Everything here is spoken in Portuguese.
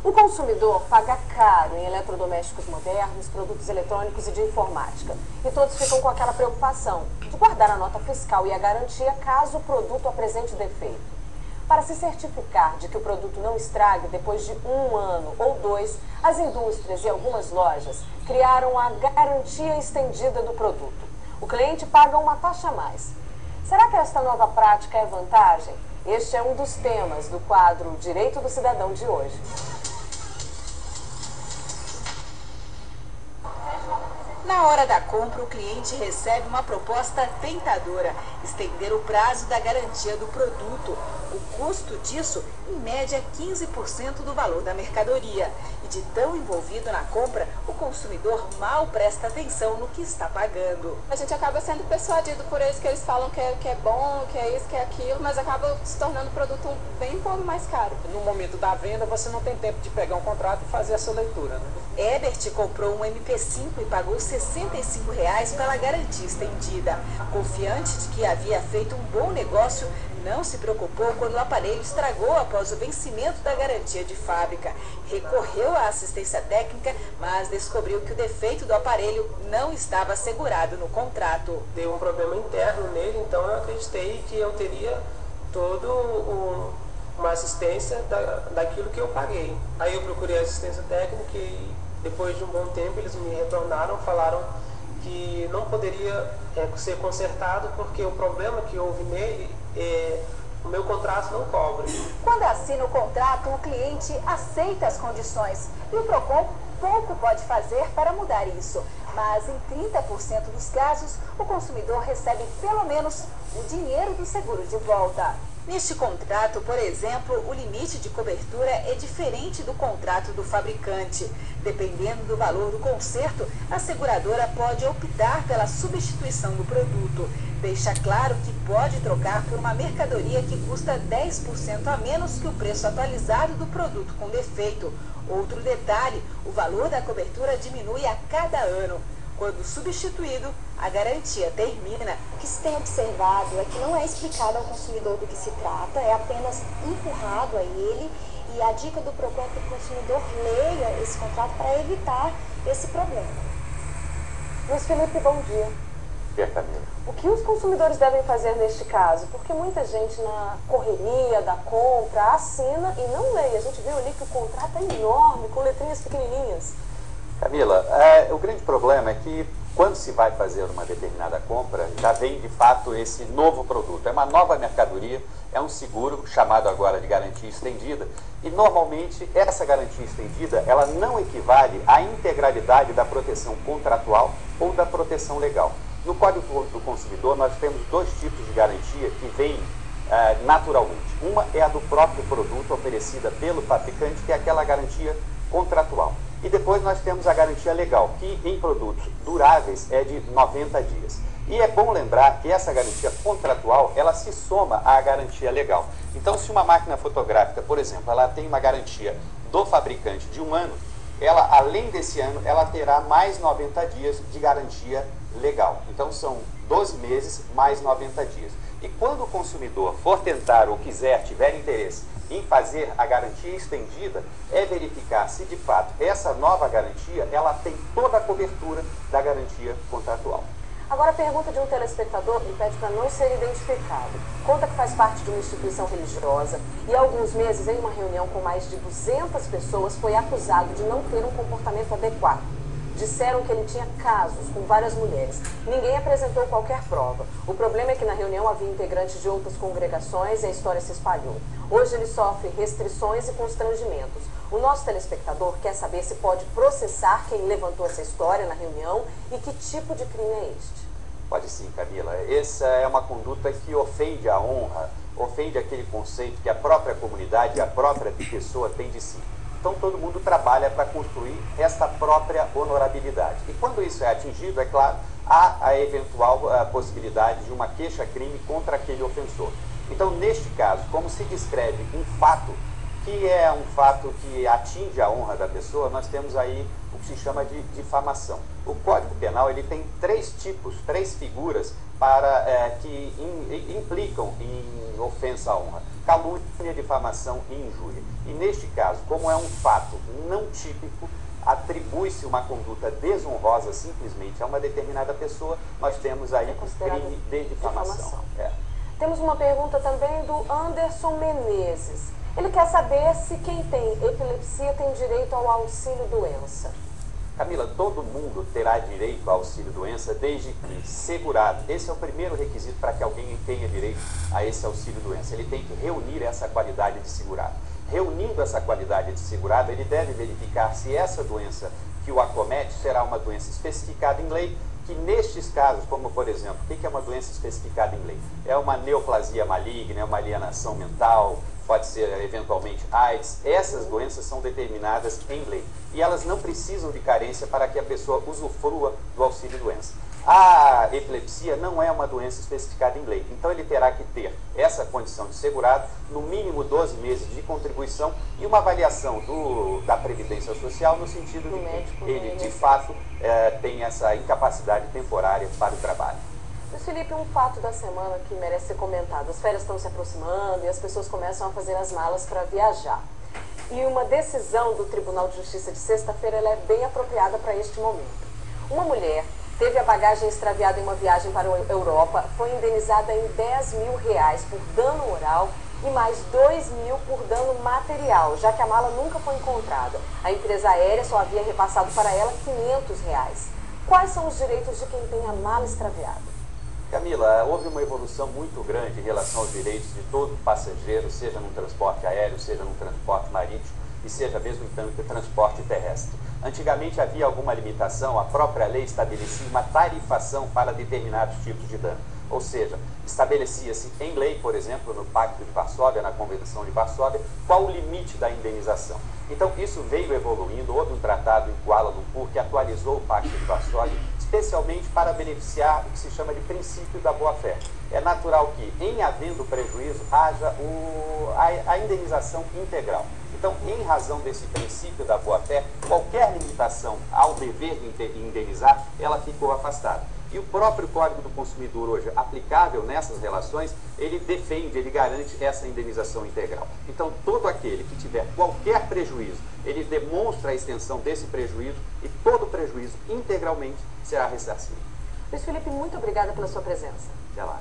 O consumidor paga caro em eletrodomésticos modernos, produtos eletrônicos e de informática. E todos ficam com aquela preocupação de guardar a nota fiscal e a garantia caso o produto apresente defeito. Para se certificar de que o produto não estrague depois de 1 ano ou 2, as indústrias e algumas lojas criaram a garantia estendida do produto. O cliente paga uma taxa a mais. Será que esta nova prática é vantagem? Este é um dos temas do quadro Direito do Cidadão de hoje. Na hora da compra, o cliente recebe uma proposta tentadora: estender o prazo da garantia do produto. O custo disso, em média, é 15% do valor da mercadoria. E de tão envolvido na compra, o consumidor mal presta atenção no que está pagando. A gente acaba sendo persuadido por eles, que eles falam que é bom, que é isso, que é aquilo, mas acaba se tornando um produto bem pouco mais caro. No momento da venda, você não tem tempo de pegar um contrato e fazer essa leitura, né? Herbert comprou um MP5 e pagou R$ 65 pela garantia estendida. Confiante de que havia feito um bom negócio, não se preocupou quando o aparelho estragou após o vencimento da garantia de fábrica. Recorreu à assistência técnica, mas descobriu que o defeito do aparelho não estava assegurado no contrato. Deu um problema interno nele, então eu acreditei que eu teria uma assistência daquilo que eu paguei. Aí eu procurei a assistência técnica e depois de um bom tempo eles me retornaram, falaram que não poderia ser consertado porque o problema que houve nele, o meu contrato não cobre. Quando assina o contrato, o cliente aceita as condições e o PROCON pouco pode fazer para mudar isso. Mas em 30% dos casos, o consumidor recebe pelo menos o dinheiro do seguro de volta. Neste contrato, por exemplo, o limite de cobertura é diferente do contrato do fabricante. Dependendo do valor do conserto, a seguradora pode optar pela substituição do produto. Deixa claro que pode trocar por uma mercadoria que custa 10% a menos que o preço atualizado do produto com defeito. Outro detalhe, o valor da cobertura diminui a cada ano. Quando substituído, a garantia termina. O que se tem observado é que não é explicado ao consumidor do que se trata, é apenas empurrado a ele, e a dica do PROCON é que o consumidor leia esse contrato para evitar esse problema. Luiz Felipe, bom dia. Camila. O que os consumidores devem fazer neste caso? Porque muita gente na correria da compra assina e não lê. A gente viu ali que o contrato é enorme, com letrinhas pequenininhas. Camila, o grande problema é que quando se vai fazer uma determinada compra, já vem de fato esse novo produto. É uma nova mercadoria, é um seguro chamado agora de garantia estendida. E normalmente essa garantia estendida, ela não equivale à integralidade da proteção contratual ou da proteção legal. No Código do Consumidor nós temos 2 tipos de garantia que vêm naturalmente. Uma é a do próprio produto oferecida pelo fabricante, que é aquela garantia contratual. E depois nós temos a garantia legal, que em produtos duráveis é de 90 dias. E é bom lembrar que essa garantia contratual, ela se soma à garantia legal. Então, se uma máquina fotográfica, por exemplo, ela tem uma garantia do fabricante de 1 ano, ela, além desse ano, ela terá mais 90 dias de garantia legal. Então, são 12 meses mais 90 dias. E quando o consumidor for tentar ou tiver interesse em fazer a garantia estendida, é verificar se de fato essa nova garantia, ela tem toda a cobertura da garantia contratual. Agora a pergunta de um telespectador que pede para não ser identificado. Conta que faz parte de uma instituição religiosa e há alguns meses, em uma reunião com mais de 200 pessoas, foi acusado de não ter um comportamento adequado. Disseram que ele tinha casos com várias mulheres. Ninguém apresentou qualquer prova. O problema é que na reunião havia integrantes de outras congregações e a história se espalhou. Hoje ele sofre restrições e constrangimentos. O nosso telespectador quer saber se pode processar quem levantou essa história na reunião e que tipo de crime é este. Pode sim, Camila. Essa é uma conduta que ofende a honra, ofende aquele conceito que a própria comunidade e a própria pessoa tem de si. Então todo mundo trabalha para construir esta própria honorabilidade. E quando isso é atingido, é claro, há a eventual possibilidade de uma queixa-crime contra aquele ofensor. Então, neste caso, como se descreve um fato que é um fato que atinge a honra da pessoa, nós temos aí o que se chama de difamação. O Código Penal ele tem 3 figuras que implicam em ofensa à honra, calúnia, difamação e injúria. E neste caso, como é um fato não típico, atribui-se uma conduta desonrosa simplesmente a uma determinada pessoa, nós temos aí crime de difamação. Temos uma pergunta também do Anderson Menezes. Ele quer saber se quem tem epilepsia tem direito ao auxílio-doença. Camila, todo mundo terá direito ao auxílio-doença desde que segurado. Esse é o primeiro requisito para que alguém tenha direito a esse auxílio-doença. Ele tem que reunir essa qualidade de segurado. Reunindo essa qualidade de segurado, ele deve verificar se essa doença que o acomete será uma doença especificada em lei, que nestes casos, como por exemplo, o que é uma doença especificada em lei? É uma neoplasia maligna, é uma alienação mental, pode ser eventualmente AIDS. Essas doenças são determinadas em lei e elas não precisam de carência para que a pessoa usufrua do auxílio-doença. A epilepsia não é uma doença especificada em lei, então ele terá que ter essa condição de segurado, no mínimo 12 meses de contribuição e uma avaliação da Previdência Social no sentido de que ele, de fato, tem essa incapacidade temporária para o trabalho. Mas, Felipe, um fato da semana que merece ser comentado. As férias estão se aproximando e as pessoas começam a fazer as malas para viajar. E uma decisão do Tribunal de Justiça de sexta-feira ela é bem apropriada para este momento. Uma mulher teve a bagagem extraviada em uma viagem para a Europa, foi indenizada em R$10.000 por dano moral e mais R$2.000 por dano material, já que a mala nunca foi encontrada. A empresa aérea só havia repassado para ela R$500. Quais são os direitos de quem tem a mala extraviada? Camila, houve uma evolução muito grande em relação aos direitos de todo passageiro, seja no transporte aéreo, seja no transporte marítimo e seja mesmo no transporte terrestre. Antigamente havia alguma limitação, a própria lei estabelecia uma tarifação para determinados tipos de dano. Ou seja, estabelecia-se em lei, por exemplo, no Pacto de Varsóvia, na Convenção de Varsóvia, qual o limite da indenização. Então isso veio evoluindo, houve um tratado em Kuala Lumpur que atualizou o Pacto de Varsóvia, especialmente para beneficiar o que se chama de princípio da boa-fé. É natural que, em havendo prejuízo, haja a indenização integral. Então, em razão desse princípio da boa-fé, qualquer limitação ao dever de indenizar, ela ficou afastada. E o próprio Código do Consumidor hoje, aplicável nessas relações, ele defende, ele garante essa indenização integral. Então, todo aquele que tiver qualquer prejuízo, ele demonstra a extensão desse prejuízo e todo prejuízo integralmente será ressarcido. Luiz Felipe, muito obrigada pela sua presença. Até lá.